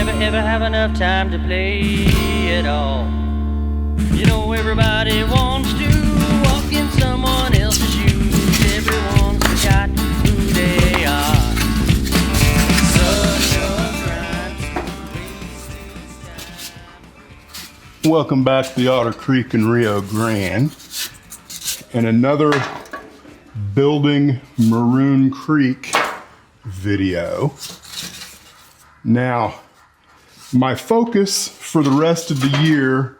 Ever have enough time to play it all? You know everybody wants to walk in someone else's shoes. Everyone's forgotten who they are. Such a grind. Welcome back to the Otter Creek and Rio Grande and another building Maroon Creek video. Now, my focus for the rest of the year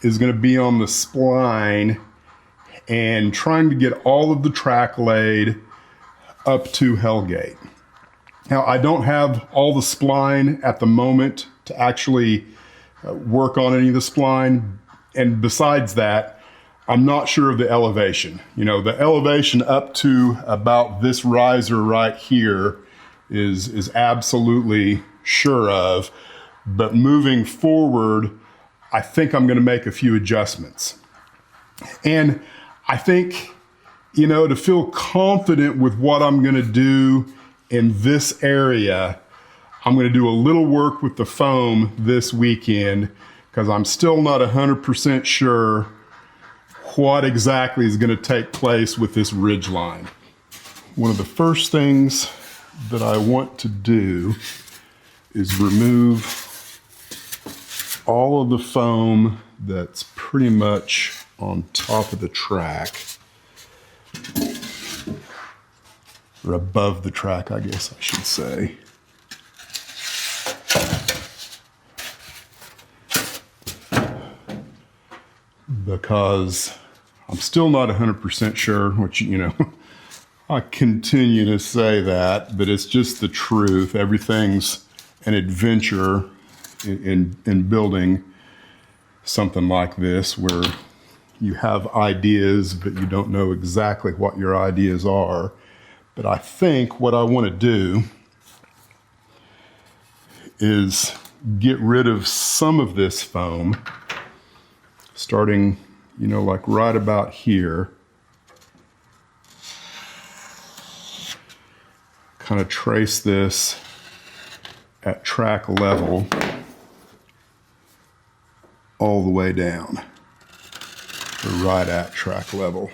is going to be on the spline and trying to get all of the track laid up to Hellgate. Now, I don't have all the spline at the moment to actually work on any of the spline, and besides that, I'm not sure of the elevation. You know, the elevation up to about this riser right here is absolutely sure of. But moving forward, I think I'm going to make a few adjustments. And I think, you know, to feel confident with what I'm going to do in this area, I'm going to do a little work with the foam this weekend because I'm still not 100% sure what exactly is going to take place with this ridge line. One of the first things that I want to do is remove all of the foam that's pretty much on top of the track, or above the track, I guess I should say. Because I'm still not 100% sure, which, you know, I continue to say that, but it's just the truth. Everything's an adventure in building something like this, where you have ideas, but you don't know exactly what your ideas are. But I think what I want to do is get rid of some of this foam, starting, you know, like right about here. Kind of trace this at track level all the way down, or right at track level.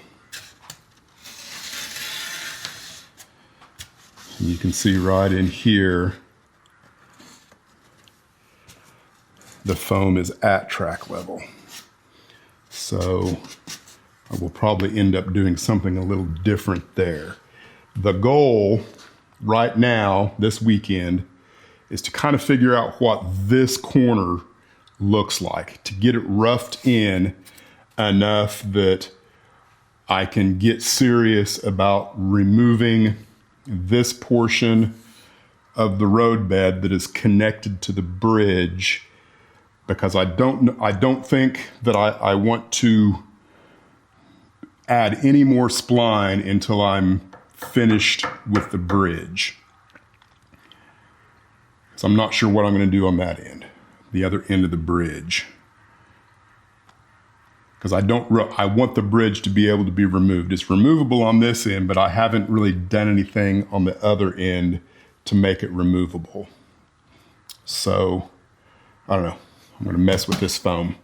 And you can see right in here, the foam is at track level. So I will probably end up doing something a little different there. The goal right now, this weekend, is to kind of figure out what this corner looks like, to get it roughed in enough that I can get serious about removing this portion of the roadbed that is connected to the bridge, because I don't think that I want to add any more spline until I'm finished with the bridge. So I'm not sure what I'm going to do on that end, the other end of the bridge, because I want the bridge to be able to be removed. It's removable on this end, but I haven't really done anything on the other end to make it removable. So I don't know. I'm going to mess with this foam.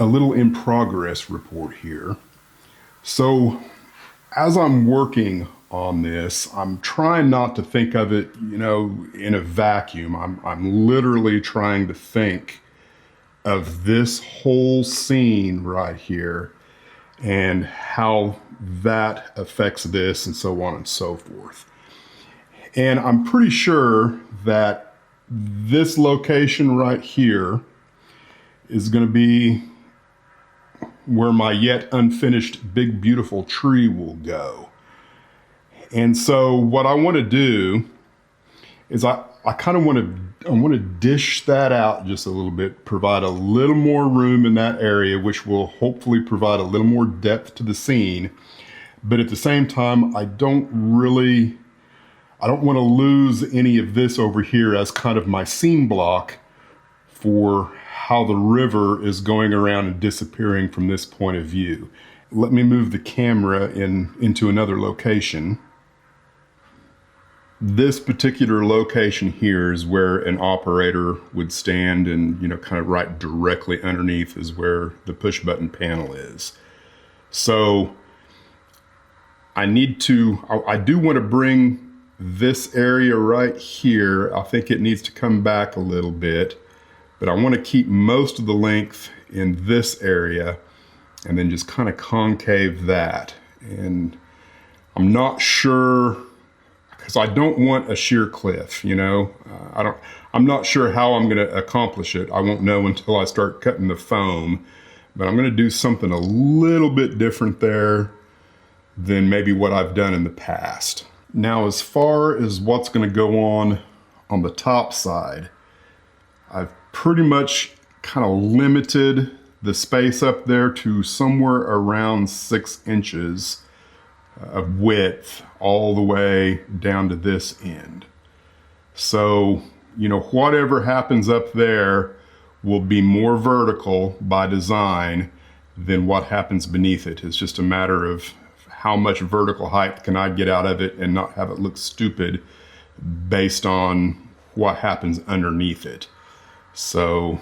a little in progress report here. So as I'm working on this, I'm trying not to think of it, in a vacuum. I'm literally trying to think of this whole scene right here and how that affects this and so on and so forth. And I'm pretty sure that this location right here is going to be where my yet unfinished big beautiful tree will go. And so what I want to do is I kind of want to dish that out just a little bit, provide a little more room in that area, which will hopefully provide a little more depth to the scene. But at the same time, I don't want to lose any of this over here as kind of my scene block for how the river is going around and disappearing from this point of view. Let me move the camera into another location. This particular location here is where an operator would stand, and kind of right directly underneath is where the push button panel is. So I do want to bring this area right here. I think it needs to come back a little bit, but I want to keep most of the length in this area and then just kind of concave that. And I'm not sure, because I don't want a sheer cliff, I'm not sure how I'm going to accomplish it. I won't know until I start cutting the foam, but I'm going to do something a little bit different there than maybe what I've done in the past. Now, as far as what's going to go on the top side, I've pretty much kind of limited the space up there to somewhere around 6 inches of width all the way down to this end. So, whatever happens up there will be more vertical by design than what happens beneath it. It's just a matter of how much vertical height can I get out of it and not have it look stupid based on what happens underneath it. So,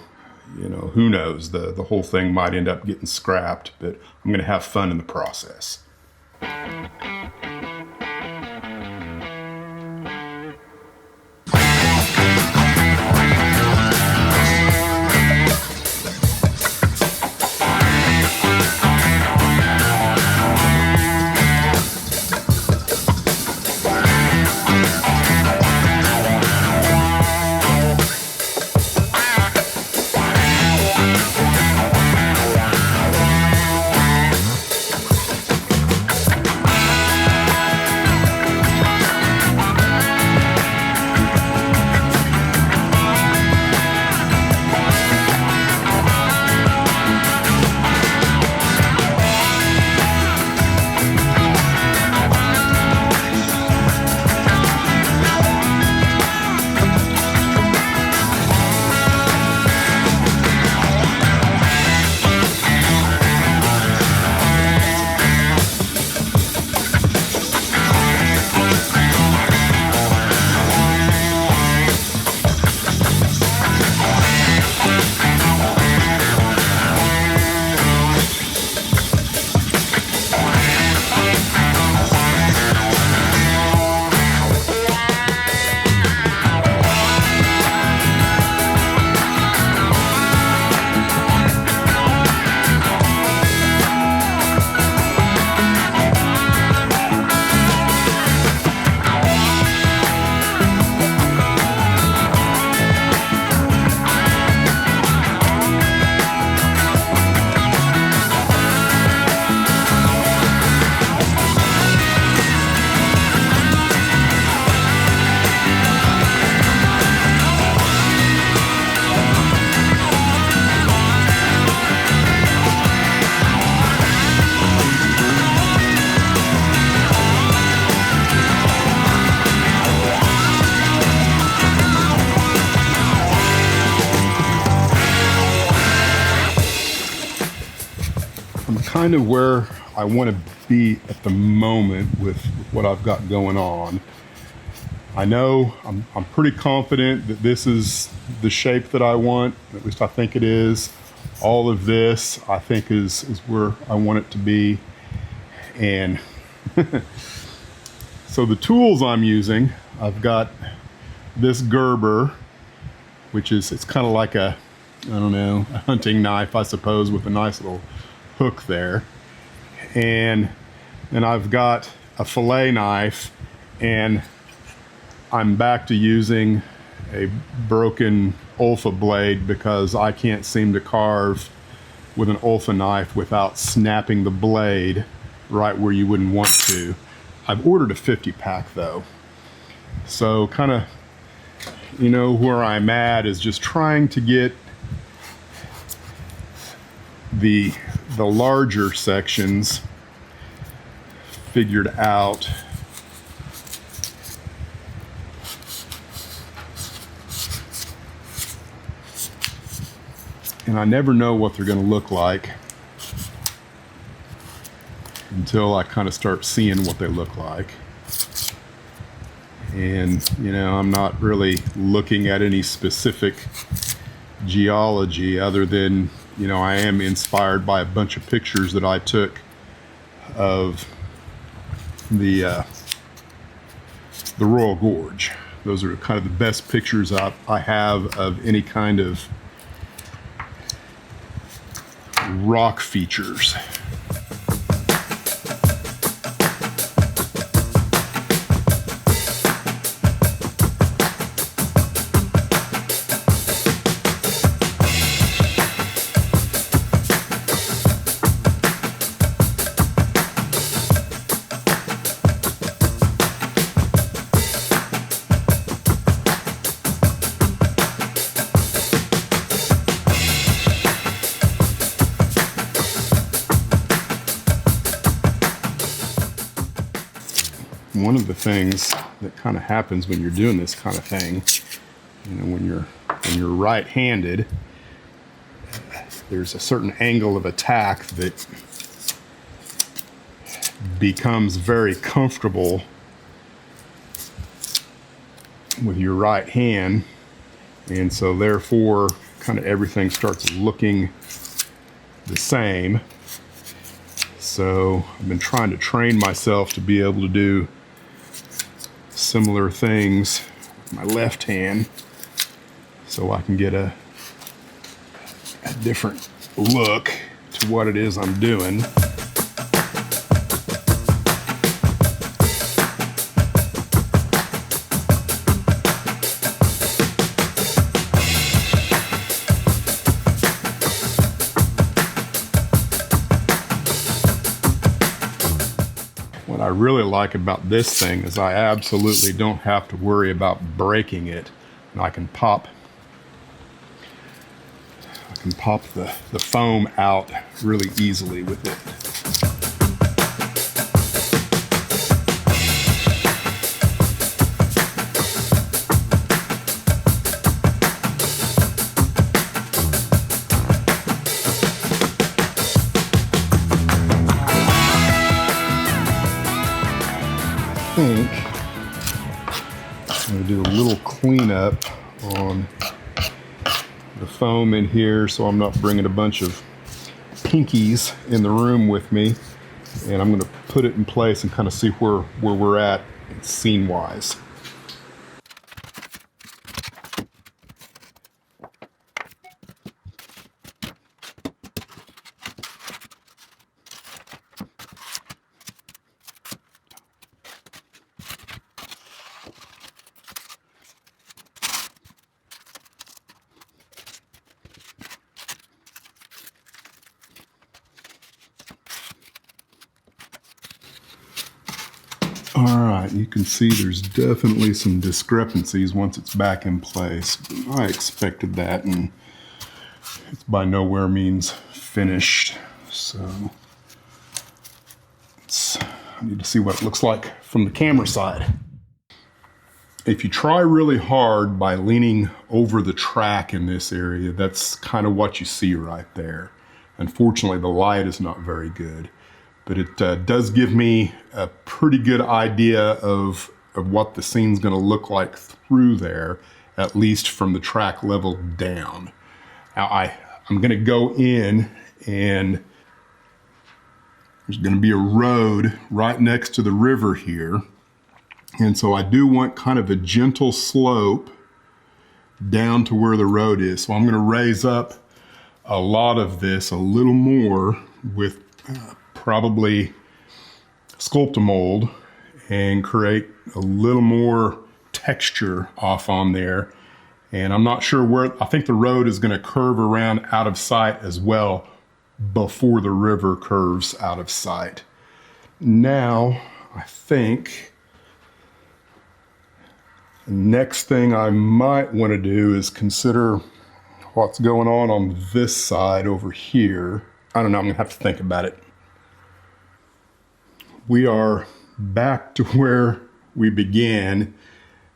who knows? The whole thing might end up getting scrapped, but I'm going to have fun in the process. kind of where I want to be at the moment with what I've got going on. I know I'm pretty confident that this is the shape that I want, at least I think it is. All of this, I think, is where I want it to be. And so the tools I'm using, I've got this Gerber, which is, it's kind of like a, I don't know, a hunting knife, I suppose, with a nice little hook there. And then I've got a fillet knife, and I'm back to using a broken Olfa blade because I can't seem to carve with an Olfa knife without snapping the blade right where you wouldn't want to. I've ordered a 50 pack though. So kind of, you know, where I'm at is just trying to get the larger sections figured out. And I never know what they're going to look like until I kind of start seeing what they look like. And, you know, I'm not really looking at any specific geology other than, you know, I am inspired by a bunch of pictures that I took of the Royal Gorge. Those are kind of the best pictures I have of any kind of rock features. One of the things that kind of happens when you're doing this kind of thing, you know, when you're right-handed, there's a certain angle of attack that becomes very comfortable with your right hand, and so therefore kind of everything starts looking the same. So I've been trying to train myself to be able to do similar things with my left hand so I can get a different look to what it is I'm doing. What I really like about this thing is I absolutely don't have to worry about breaking it. And I can pop the foam out really easily with it. I'm going to do a little cleanup on the foam in here so I'm not bringing a bunch of pinkies in the room with me, and I'm going to put it in place and kind of see where we're at scene wise. Alright, you can see there's definitely some discrepancies once it's back in place. I expected that, and it's by nowhere means finished. So I need to see what it looks like from the camera side. If you try really hard by leaning over the track in this area, that's kind of what you see right there. Unfortunately, the light is not very good. But it does give me a pretty good idea of what the scene's going to look like through there, at least from the track level down. Now, I I'm going to go in, and there's going to be a road right next to the river here. And so I do want kind of a gentle slope down to where the road is. So I'm going to raise up a lot of this a little more with probably Sculptamold and create a little more texture off on there. And I'm not sure where, I think the road is going to curve around out of sight as well before the river curves out of sight. Now, I think the next thing I might want to do is consider what's going on this side over here. I don't know, I'm going to have to think about it. We are back to where we began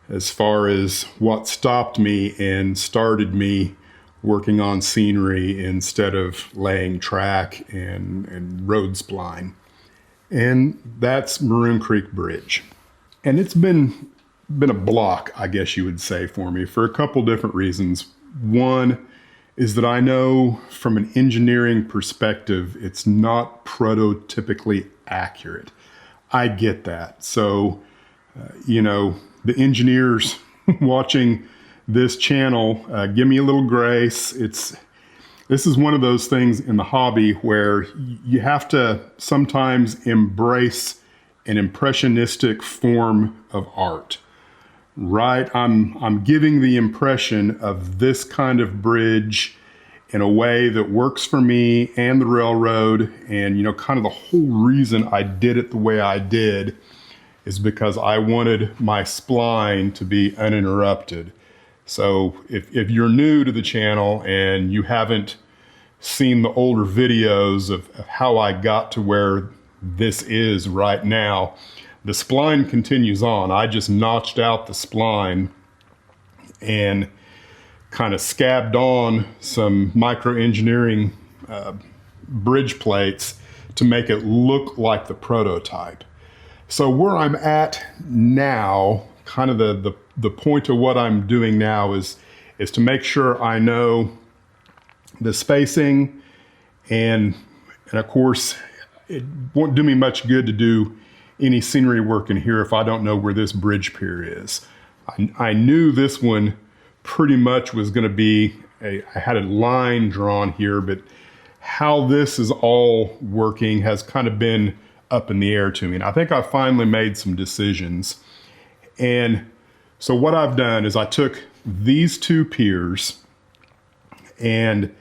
as far as what stopped me and started me working on scenery instead of laying track and road spline. And that's Maroon Creek Bridge. And it's been a block, I guess you would say, for me for a couple different reasons. One is that I know from an engineering perspective, it's not prototypically accurate. I get that. So, you know, the engineers watching this channel, give me a little grace. This is one of those things in the hobby where you have to sometimes embrace an impressionistic form of art, right? I'm giving the impression of this kind of bridge in a way that works for me and the railroad. And, you know, kind of the whole reason I did it the way I did is because I wanted my spline to be uninterrupted. So if you're new to the channel and you haven't seen the older videos of how I got to where this is right now, the spline continues on. I just notched out the spline and kind of scabbed on some micro engineering bridge plates to make it look like the prototype. So where I'm at now, kind of the point of what I'm doing now is to make sure I know the spacing, and of course, it won't do me much good to do any scenery work in here if I don't know where this bridge pier is. I knew this one pretty much was going to be, I had a line drawn here, but how this is all working has kind of been up in the air to me. And I think I finally made some decisions. And so what I've done is I took these two piers and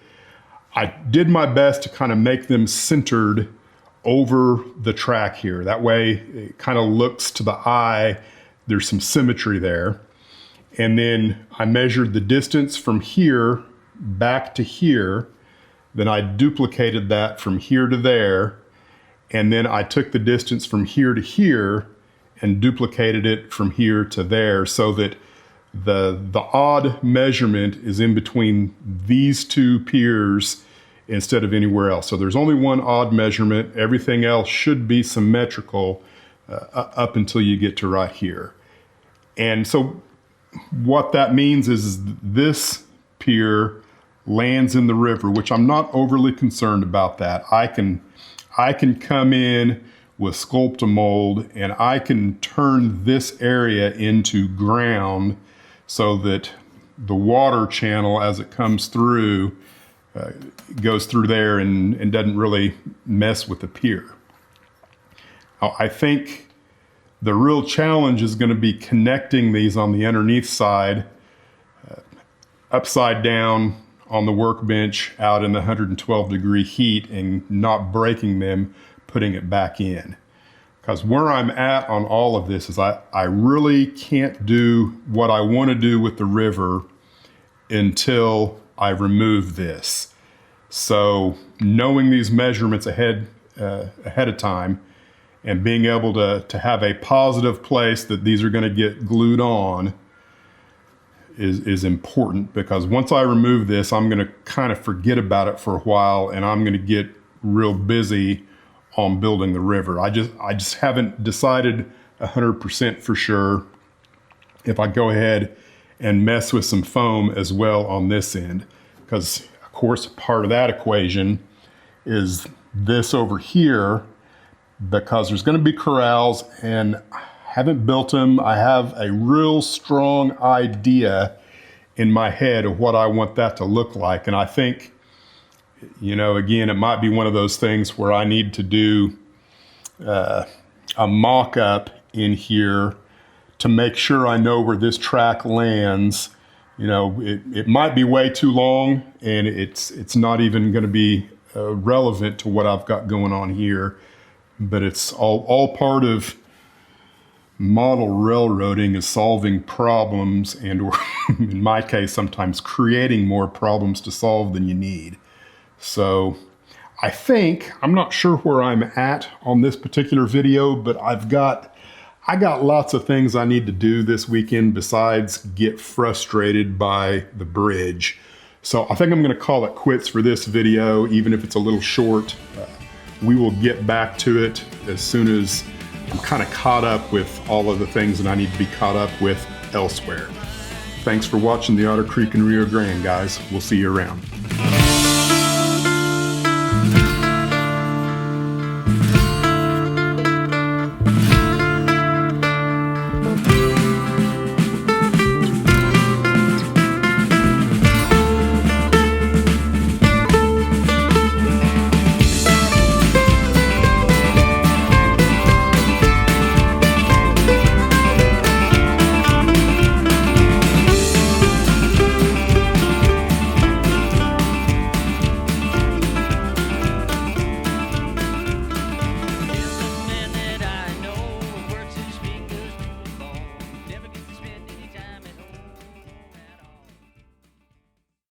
I did my best to kind of make them centered over the track here. That way it kind of looks to the eye, there's some symmetry there. And then I measured the distance from here back to here. Then I duplicated that from here to there. And then I took the distance from here to here and duplicated it from here to there so that the odd measurement is in between these two piers instead of anywhere else. So there's only one odd measurement. Everything else should be symmetrical up until you get to right here. And so what that means is this pier lands in the river, which I'm not overly concerned about that. I can come in with Sculptamold and I can turn this area into ground so that the water channel as it comes through goes through there and doesn't really mess with the pier. I think the real challenge is going to be connecting these on the underneath side, upside down on the workbench out in the 112-degree heat and not breaking them, putting it back in. Because where I'm at on all of this is I really can't do what I want to do with the river until I remove this. So knowing these measurements ahead of time and being able to have a positive place that these are going to get glued on is important, because once I remove this, I'm going to kind of forget about it for a while and I'm going to get real busy on building the river. I just haven't decided 100% for sure if I go ahead and mess with some foam as well on this end, because of course, part of that equation is this over here, because there's going to be corrals, and I haven't built them. I have a real strong idea in my head of what I want that to look like. And I think, you know, again, it might be one of those things where I need to do a mock-up in here to make sure I know where this track lands. You know, it might be way too long, and it's not even going to be relevant to what I've got going on here. But it's all part of model railroading, is solving problems, and or in my case, sometimes creating more problems to solve than you need. So I think, I'm not sure where I'm at on this particular video, but I got lots of things I need to do this weekend besides get frustrated by the bridge. So I think I'm going to call it quits for this video, even if it's a little short. We will get back to it as soon as I'm kind of caught up with all of the things that I need to be caught up with elsewhere. Thanks for watching the Otter Creek and Rio Grande, guys. We'll see you around.